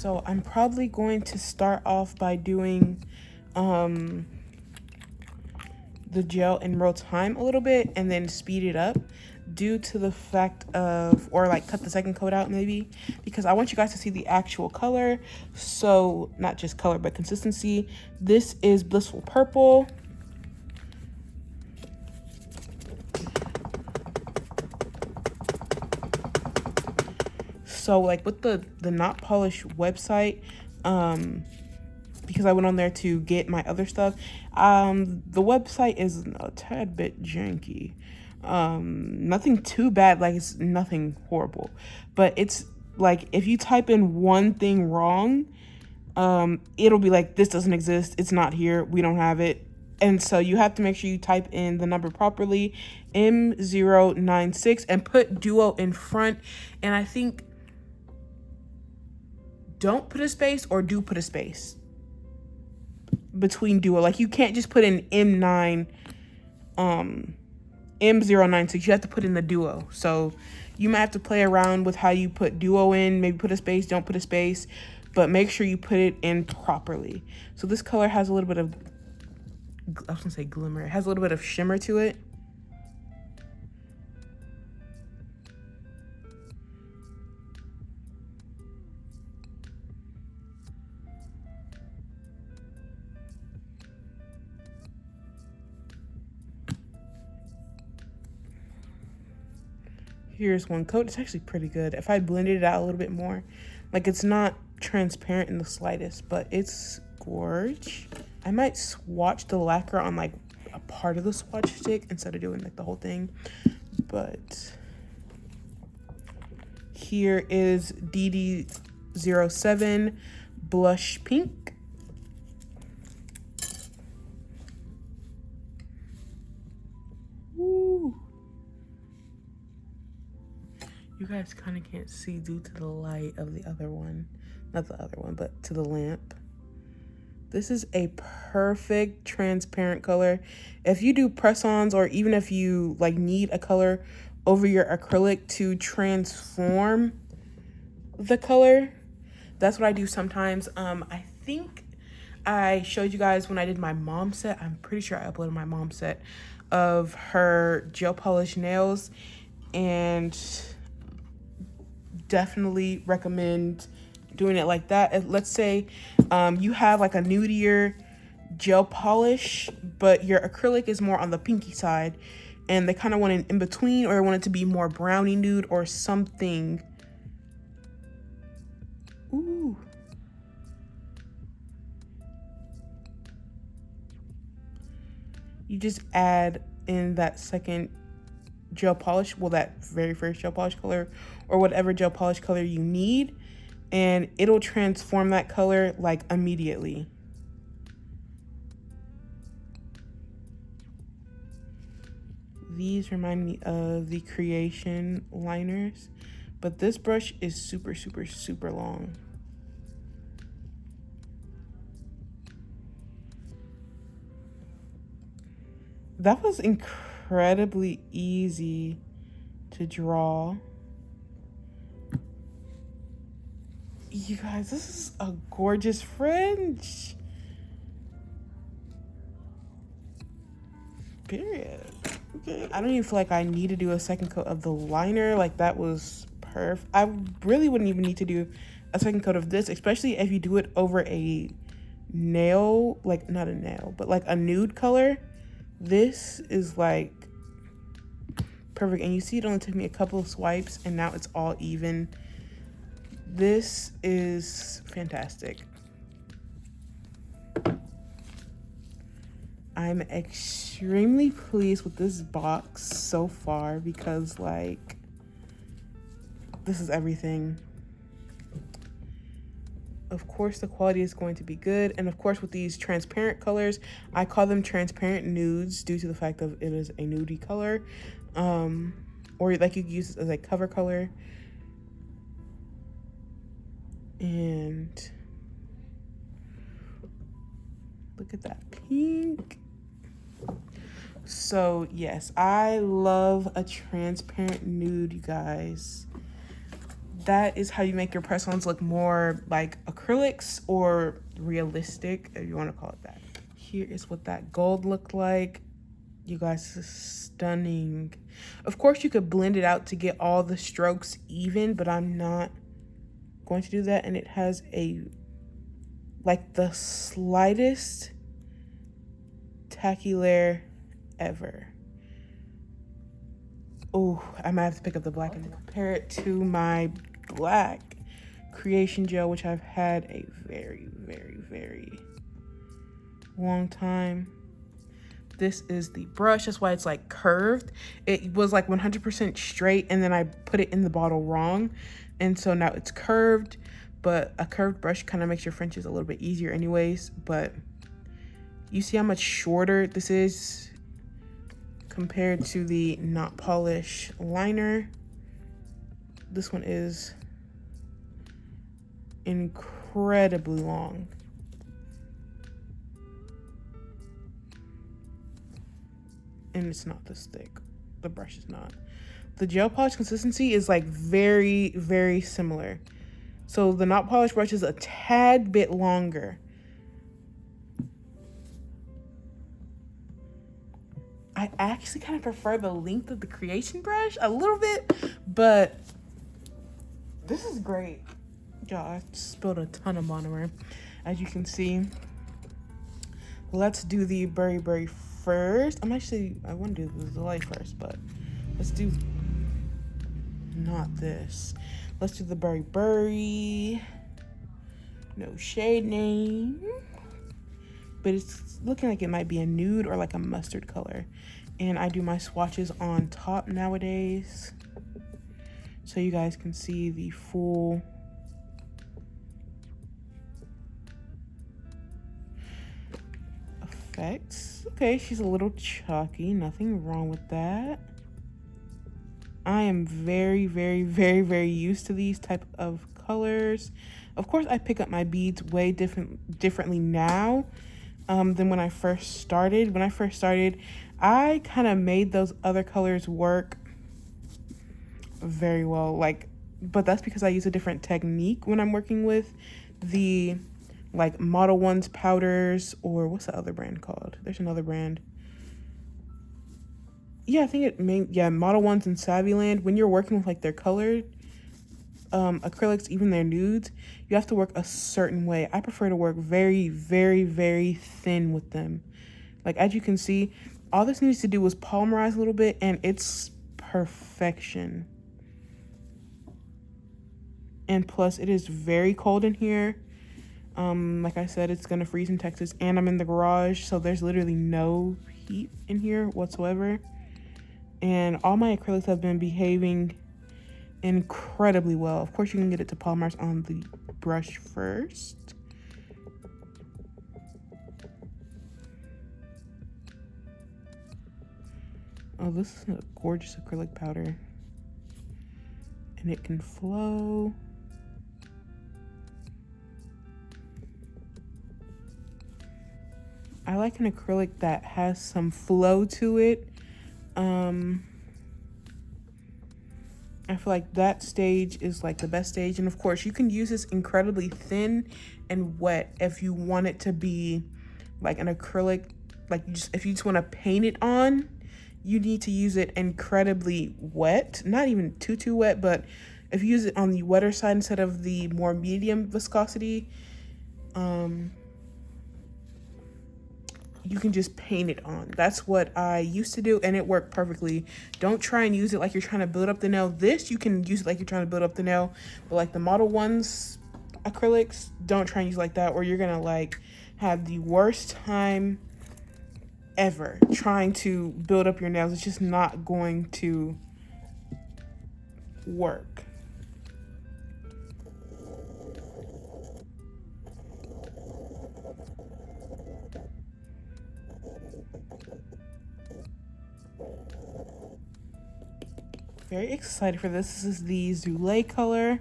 So I'm probably going to start off by doing the gel in real time a little bit and then speed it up due to the fact of, or like cut the second coat out maybe, because I want you guys to see the actual color. So not just color, but consistency. This is Blissful Purple. So like with the Not Polish website, because I went on there to get my other stuff, the website is a tad bit janky. Nothing too bad, like it's nothing horrible, but it's like if you type in one thing wrong, it'll be like, this doesn't exist, it's not here, we don't have it. And so you have to make sure you type in the number properly, M096, and put duo in front. And I think don't put a space, or do put a space between duo. Like you can't just put in M096. You have to put in the duo. So you might have to play around with how you put duo in. Maybe put a space, don't put a space, but make sure you put it in properly. So this color has a little bit of, I was gonna say glimmer. It has a little bit of shimmer to it. Here's one coat. It's actually pretty good. If I blended it out a little bit more, like it's not transparent in the slightest, but it's gorge. I might swatch the lacquer on like a part of the swatch stick instead of doing like the whole thing. But here is DD07 Blush Pink. Woo. You guys kind of can't see due to the light of the other one. Not the other one, but to the lamp. This is a perfect transparent color. If you do press-ons, or even if you like need a color over your acrylic to transform the color, that's what I do sometimes. I think I showed you guys when I did my mom set. I'm pretty sure I uploaded my mom set of her gel polish nails, and definitely recommend doing it like that. If, let's say you have like a nudier gel polish, but your acrylic is more on the pinky side, and they kind of want it in between, or want it to be more brownie nude or something. Ooh. You just add in that second gel polish, well, that very first gel polish color, or whatever gel polish color you need, and it'll transform that color like immediately. These remind me of the Creation liners, but this brush is super, super, super long. That was incredibly easy to draw. You guys, this is a gorgeous fringe. Period. Okay. I don't even feel like I need to do a second coat of the liner. Like that was perfect. I really wouldn't even need to do a second coat of this, especially if you do it over a nail, like not a nail, but like a nude color. This is like perfect. And you see it only took me a couple of swipes and now it's all even. This is fantastic. I'm extremely pleased with this box so far, because like this is everything. Of course the quality is going to be good, and of course with these transparent colors, I call them transparent nudes due to the fact that it is a nudie color, or like you can use it as a cover color. And look at that pink. So yes, I love a transparent nude, you guys. that is how you make your press-ons look more like acrylics or realistic, if you want to call it that. Here is what that gold looked like. You guys, this is stunning. Of course, you could blend it out to get all the strokes even, but I'm not going to do that. And it has a, like, the slightest tacky layer ever. Oh, I might have to pick up the black and compare it to my black creation gel, which I've had a very, very, very long time. This is the brush. That's why it's like curved. It was like 100% straight, and then I put it in the bottle wrong, and so now it's curved. But a curved brush kind of makes your Frenches a little bit easier anyways. But you see how much shorter this is compared to the not polish liner. This one is incredibly long. And it's not this thick. The brush is not. The gel polish consistency is like very, very similar. So the not polished brush is a tad bit longer. I actually kind of prefer the length of the creation brush a little bit, but this is great. Y'all, I spilled a ton of monomer, as you can see. Let's do the Buri first. I want to do the light first, but let's do not this. Let's do the Buri. No shade name, but it's looking like it might be a nude or like a mustard color. And I do my swatches on top nowadays, so you guys can see the full effects. Okay, she's a little chalky, nothing wrong with that. I am very, very, very, very used to these type of colors. Of course, I pick up my beads way differently now than when I first started. When I first started, I kind of made those other colors work very well. But that's because I use a different technique when I'm working with the like Model 1's powders, or what's the other brand called? There's another brand. Yeah, I think Model 1's and Savvyland. When you're working with like their colored acrylics, even their nudes, you have to work a certain way. I prefer to work very, very, very thin with them. Like, as you can see, all this needs to do was polymerize a little bit, and it's perfection. And plus, it is very cold in here. Like I said, it's gonna freeze in Texas, and I'm in the garage, so there's literally no heat in here whatsoever. And all my acrylics have been behaving incredibly well. Of course, you can get it to polymerize on the brush first. Oh, this is a gorgeous acrylic powder, and it can flow. I like an acrylic that has some flow to it. I feel like that stage is like the best stage. And of course, you can use this incredibly thin and wet if you want it to be like an acrylic. Like, if you just want to paint it on, you need to use it incredibly wet. Not even too wet, but if you use it on the wetter side instead of the more medium viscosity, you can just paint it on. That's what I used to do, and it worked perfectly. Don't try and use it like you're trying to build up the nail. This, you can use it like you're trying to build up the nail, but like the Model 1's acrylics, don't try and use it like that, or you're gonna like have the worst time ever trying to build up your nails. It's just not going to work. Very excited for this. This is the Zule color.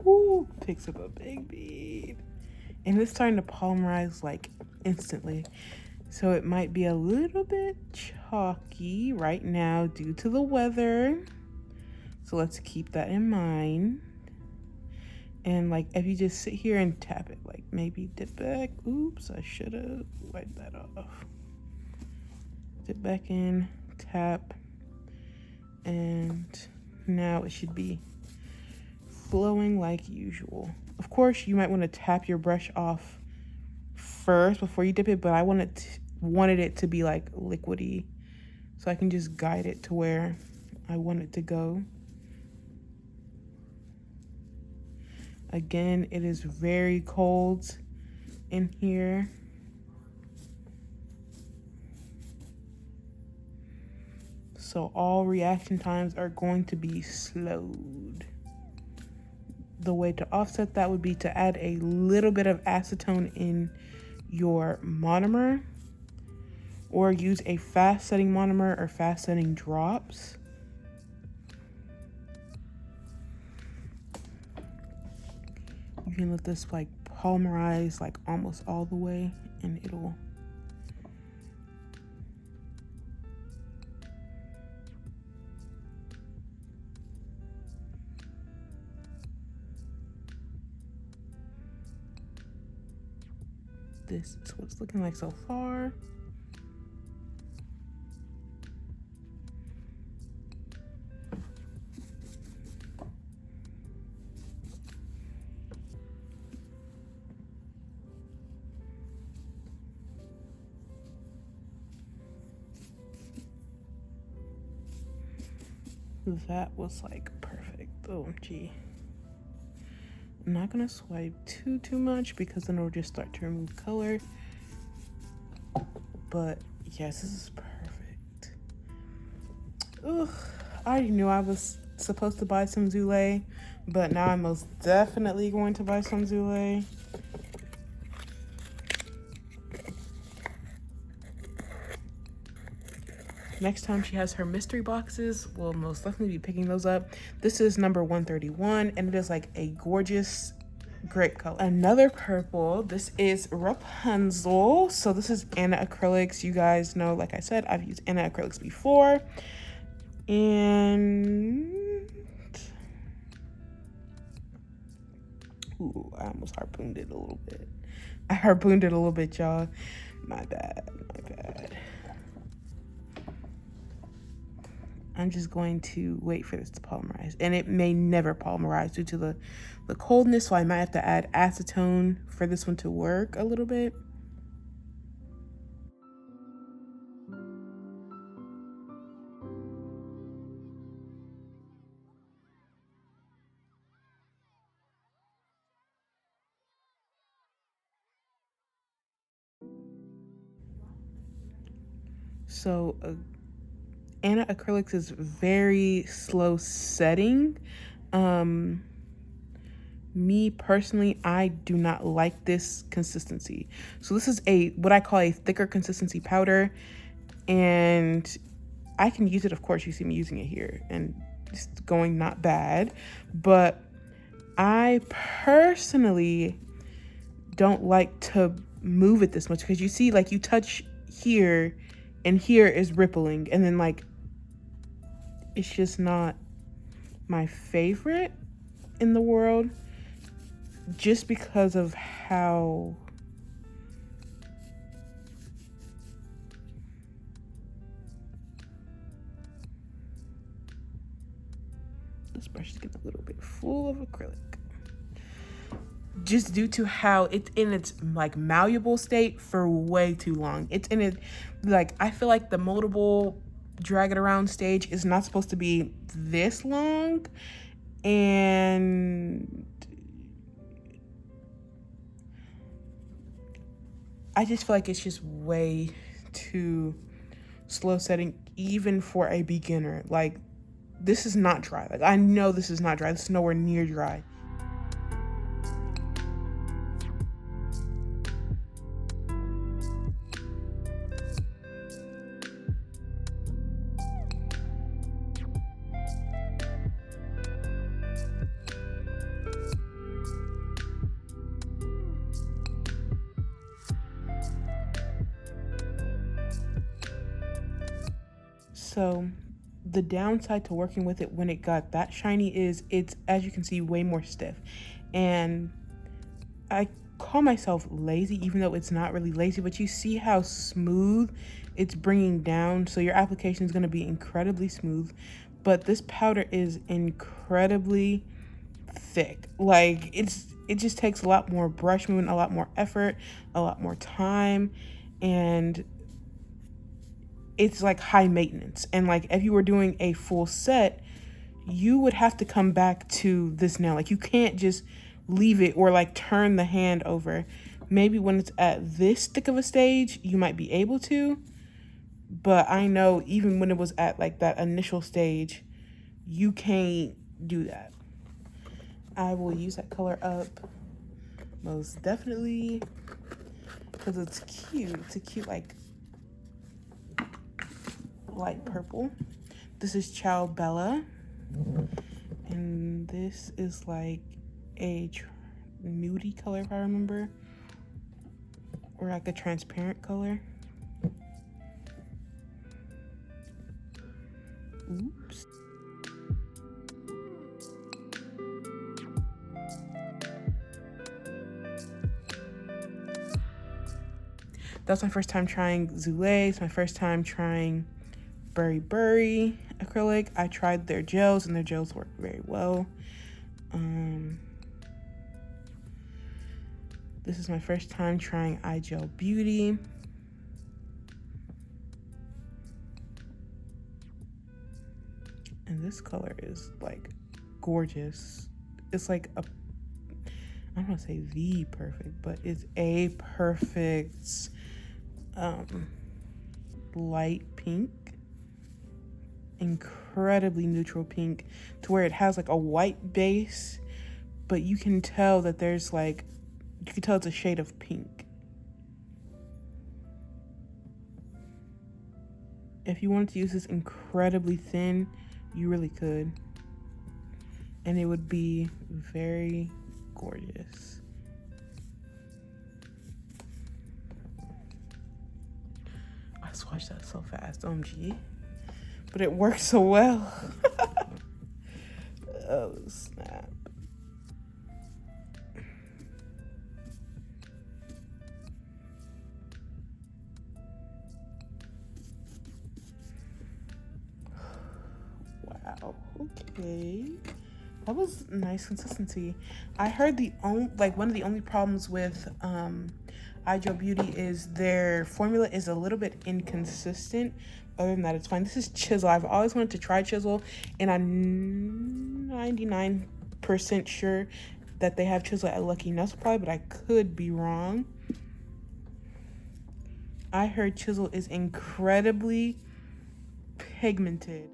Ooh, picks up a big bead. And it's starting to polymerize like instantly. So it might be a little bit chalky right now due to the weather. So let's keep that in mind. And like, if you just sit here and tap it, like maybe dip back. Oops, I should have wiped that off. Dip back in, tap, and now it should be flowing like usual. Of course, you might want to tap your brush off first before you dip it, but I wanted it to be like liquidy, so I can just guide it to where I want it to go. Again, it is very cold in here. So all reaction times are going to be slowed. The way to offset that would be to add a little bit of acetone in your monomer, or use a fast setting monomer or fast setting drops. You can let this like polymerize like almost all the way, and it'll this is what it's looking like so far. That was like perfect. OMG. I'm not gonna swipe too much because then it'll just start to remove color. But yes, this is perfect. Ugh, I already knew I was supposed to buy some Zulay, but now I'm most definitely going to buy some Zulay. Next time she has her mystery boxes, we'll most definitely be picking those up. This is number 131, and it is like a gorgeous grape color. Another purple, this is Rapunzel. So this is Anna Acrylics. You guys know, like I said, I've used Anna Acrylics before. And ooh, I almost harpooned it a little bit. I harpooned it a little bit, y'all. My bad, my bad. I'm just going to wait for this to polymerize, and it may never polymerize due to the coldness, so I might have to add acetone for this one to work a little bit. So Anna Acrylics is very slow setting. Me personally, I do not like this consistency. So this is what I call a thicker consistency powder, and I can use it. Of course, you see me using it here, and it's going not bad, but I personally don't like to move it this much, because you see, like, you touch here and here is rippling, and then like it's just not my favorite in the world, just because of how this brush is getting a little bit full of acrylic, just due to how it's in its like malleable state for way too long. It's in it, like, I feel like the moldable drag it around stage is not supposed to be this long, and I just feel like it's just way too slow setting, even for a beginner. Like, this is not dry. Like, I know this is not dry. This is nowhere near dry. So the downside to working with it when it got that shiny is it's, as you can see, way more stiff. And I call myself lazy, even though it's not really lazy, but you see how smooth it's bringing down. So your application is going to be incredibly smooth, but this powder is incredibly thick. Like it just takes a lot more brush movement, a lot more effort, a lot more time, and it's like high maintenance. And like if you were doing a full set, you would have to come back to this nail. Like you can't just leave it or like turn the hand over. Maybe when it's at this thick of a stage, you might be able to, but I know even when it was at like that initial stage, you can't do that. I will use that color up most definitely because it's cute. It's a cute like light purple. This is Ciao Bella, and this is like a nudie color if I remember, or like a transparent color. Oops. That's my first time trying Zule. It's my first time trying Buri acrylic. I tried their gels and their gels work very well. This is my first time trying iGel Beauty. And this color is like gorgeous. It's like a, I don't want to say the perfect, but it's a perfect light pink. Incredibly neutral pink to where it has like a white base, but you can tell that there's like, you can tell it's a shade of pink. If you wanted to use this incredibly thin, you really could. And it would be very gorgeous. I swatched that so fast, OMG. But it works so well. Oh, snap. Wow, okay. That was nice consistency. I heard one of the only problems with iGel Beauty is their formula is a little bit inconsistent. Other than that, it's fine. This is Chisel. I've always wanted to try Chisel, and I'm 99% sure that they have Chisel at Lucky Nail Supply, but I could be wrong. I heard Chisel is incredibly pigmented.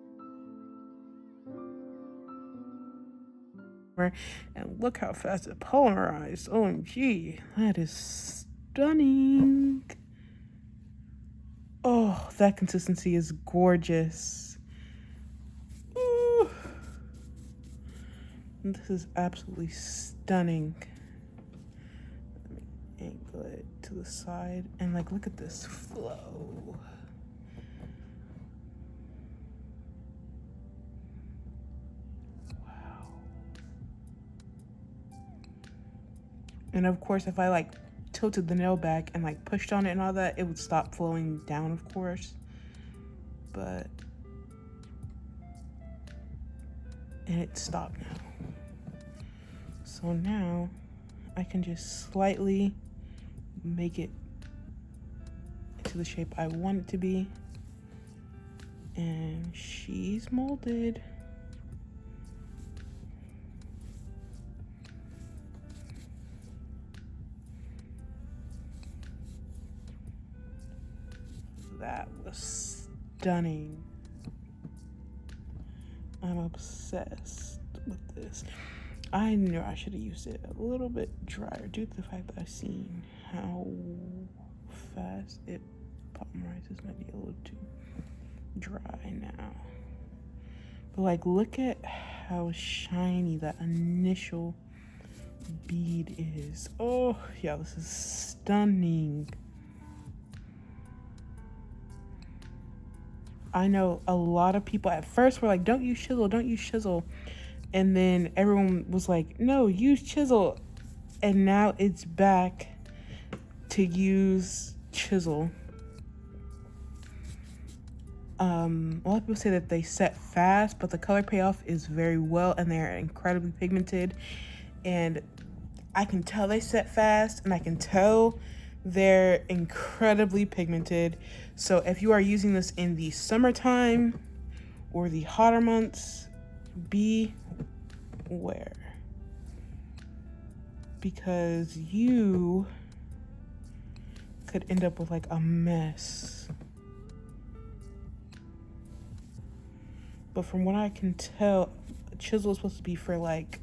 And look how fast it polarized. OMG, that is stunning. Oh, that consistency is gorgeous. Ooh. This is absolutely stunning. Let me angle it to the side and like look at this flow. And of course, if I like tilted the nail back and like pushed on it and all that, it would stop flowing down, of course. But, and it stopped now. So now I can just slightly make it to the shape I want it to be. And she's molded. That was stunning. I'm obsessed with this. I knew I should have used it a little bit drier due to the fact that I've seen how fast it polymerizes. Might be a little too dry now. But like, look at how shiny that initial bead is. Oh yeah, this is stunning. I know a lot of people at first were like, don't use Chisel, don't use Chisel. And then everyone was like, no, use Chisel. And now it's back to use Chisel. A lot of people say that they set fast, but the color payoff is very well, and they're incredibly pigmented. And I can tell they set fast, and I can tell they're incredibly pigmented. So if you are using this in the summertime or the hotter months, beware, because you could end up with like a mess. But from what I can tell, Chisel is supposed to be for like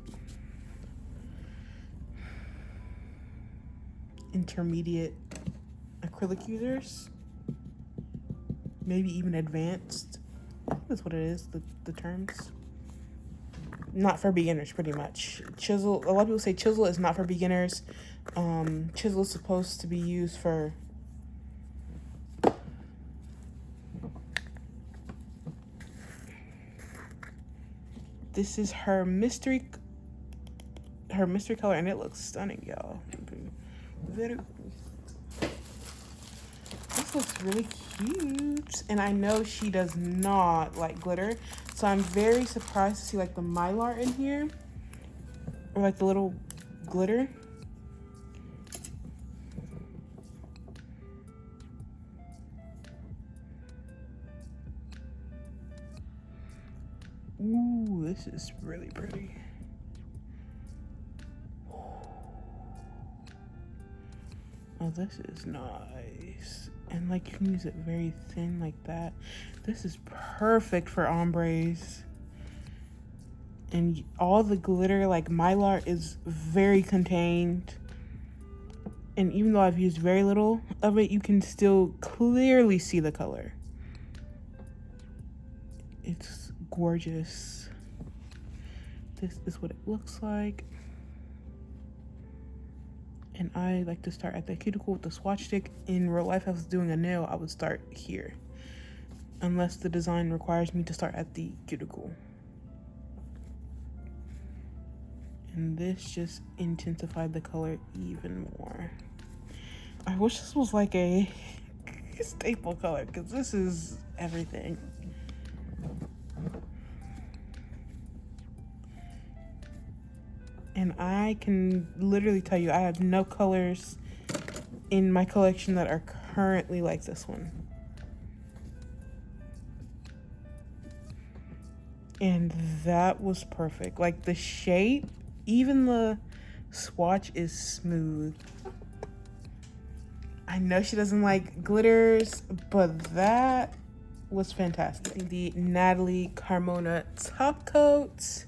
intermediate acrylic users, maybe even advanced. I think that's what it is, the terms. Not for beginners, pretty much. Chisel, a lot of people say Chisel is not for beginners. Chisel is supposed to be used for this is her mystery color, and it looks stunning, y'all. This looks really cute, and I know she does not like glitter, so I'm very surprised to see like the mylar in here, or like the little glitter. Ooh, this is really pretty. Oh, this is nice. And like you can use it very thin like that. This is perfect for ombres. And all the glitter, like mylar, is very contained. And even though I've used very little of it, you can still clearly see the color. It's gorgeous. This is what it looks like. And I like to start at the cuticle with the swatch stick. In real life, if I was doing a nail, I would start here, unless the design requires me to start at the cuticle. And this just intensified the color even more. I wish this was like a staple color, because this is everything. And I can literally tell you, I have no colors in my collection that are currently like this one. And that was perfect. Like the shape, even the swatch is smooth. I know she doesn't like glitters, but that was fantastic. The Natali Carmona top coat.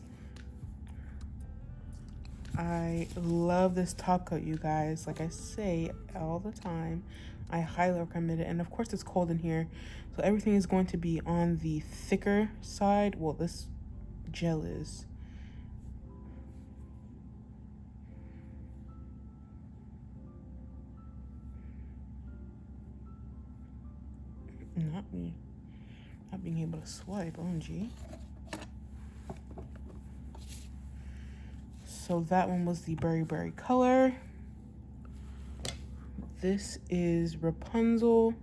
I love this top coat, you guys. Like I say all the time, I highly recommend it. And of course it's cold in here, so everything is going to be on the thicker side. Well, this gel is. Not being able to swipe, OMG. So that one was the Buri color. This is Rapunzel.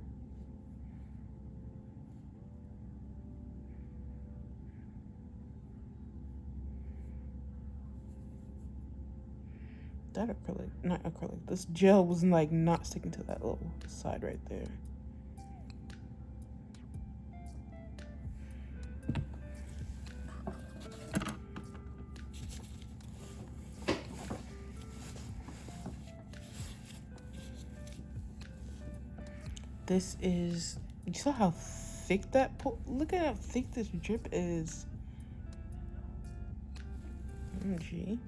That acrylic, not acrylic. This gel was like not sticking to that little side right there. This is, you saw how thick that, look at how thick this drip is. OMG.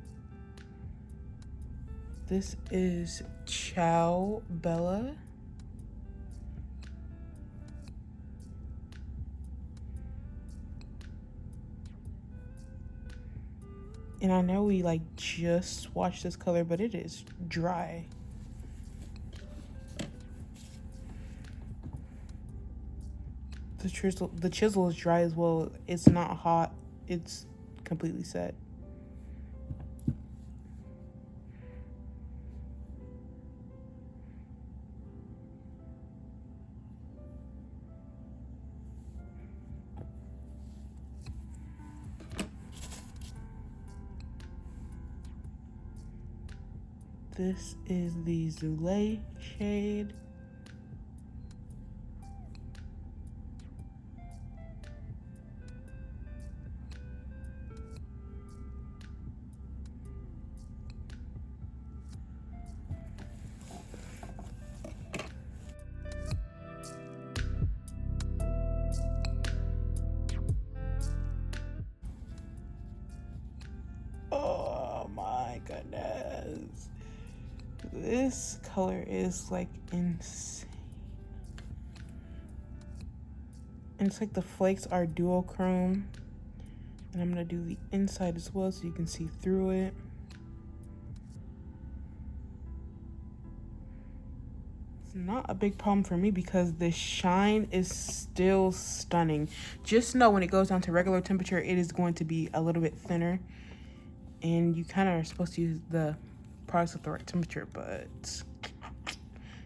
This is Ciao Bella. And I know we like just swatched this color, but it is dry. The chisel is dry as well. It's not hot. It's completely set. This is the Zule shade. Oh my goodness. This color is like insane. And it's like the flakes are duochrome. And I'm gonna do the inside as well so you can see through it. It's not a big problem for me because the shine is still stunning. Just know when it goes down to regular temperature, it is going to be a little bit thinner. And you kind of are supposed to use the products at the right temperature, but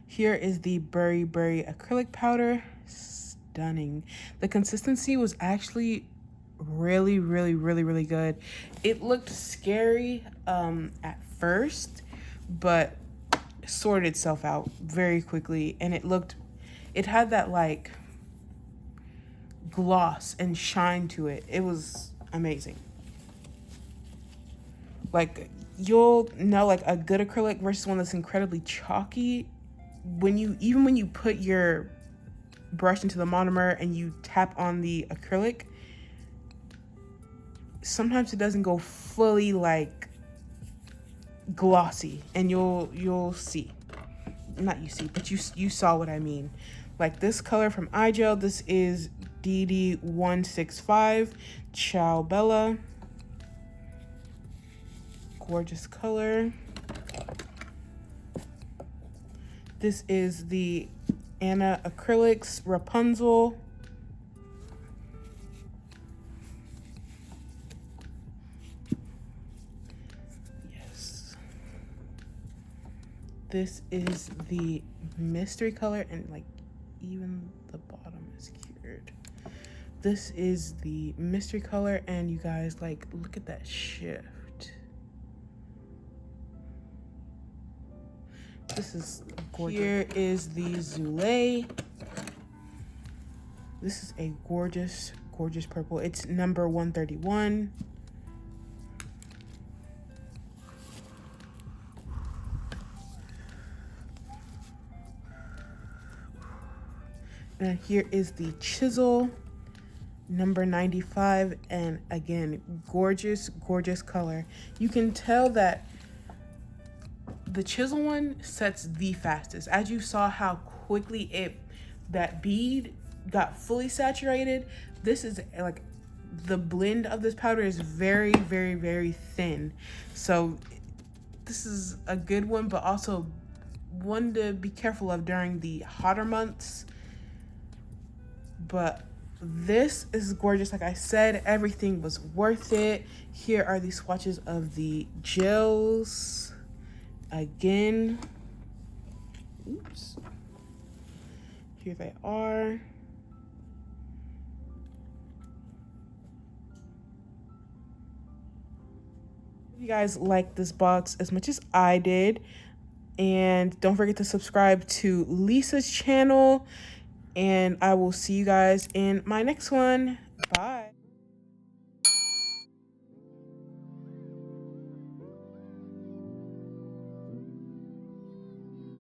here is the Buri acrylic powder. Stunning. The consistency was actually really good. It looked scary at first, but sorted itself out very quickly, and it had that like gloss and shine to it. It was amazing. Like, you'll know like a good acrylic versus one that's incredibly chalky when you put your brush into the monomer and you tap on the acrylic. Sometimes it doesn't go fully like glossy, and you'll see, not you see, but you saw what I mean. Like this color from iGel, this is DD165 Ciao Bella. Gorgeous color. This is the Anna Acrylics Rapunzel. Yes. This is the mystery color, and like even the bottom is cured. This is the mystery color, and you guys, like, look at that shift. This is gorgeous. Here is the Zule. This is a gorgeous purple. It's number 131. And here is the Chisel, number 95. And again, gorgeous color. You can tell that the Chisel one sets the fastest. As you saw how quickly that bead got fully saturated, this is like, the blend of this powder is very thin. So this is a good one, but also one to be careful of during the hotter months. But this is gorgeous. Like I said, everything was worth it. Here are the swatches of the gels. Again, oops, here they are. If you guys like this box as much as I did, and don't forget to subscribe to Lisa's channel, and I will see you guys in my next one. Bye.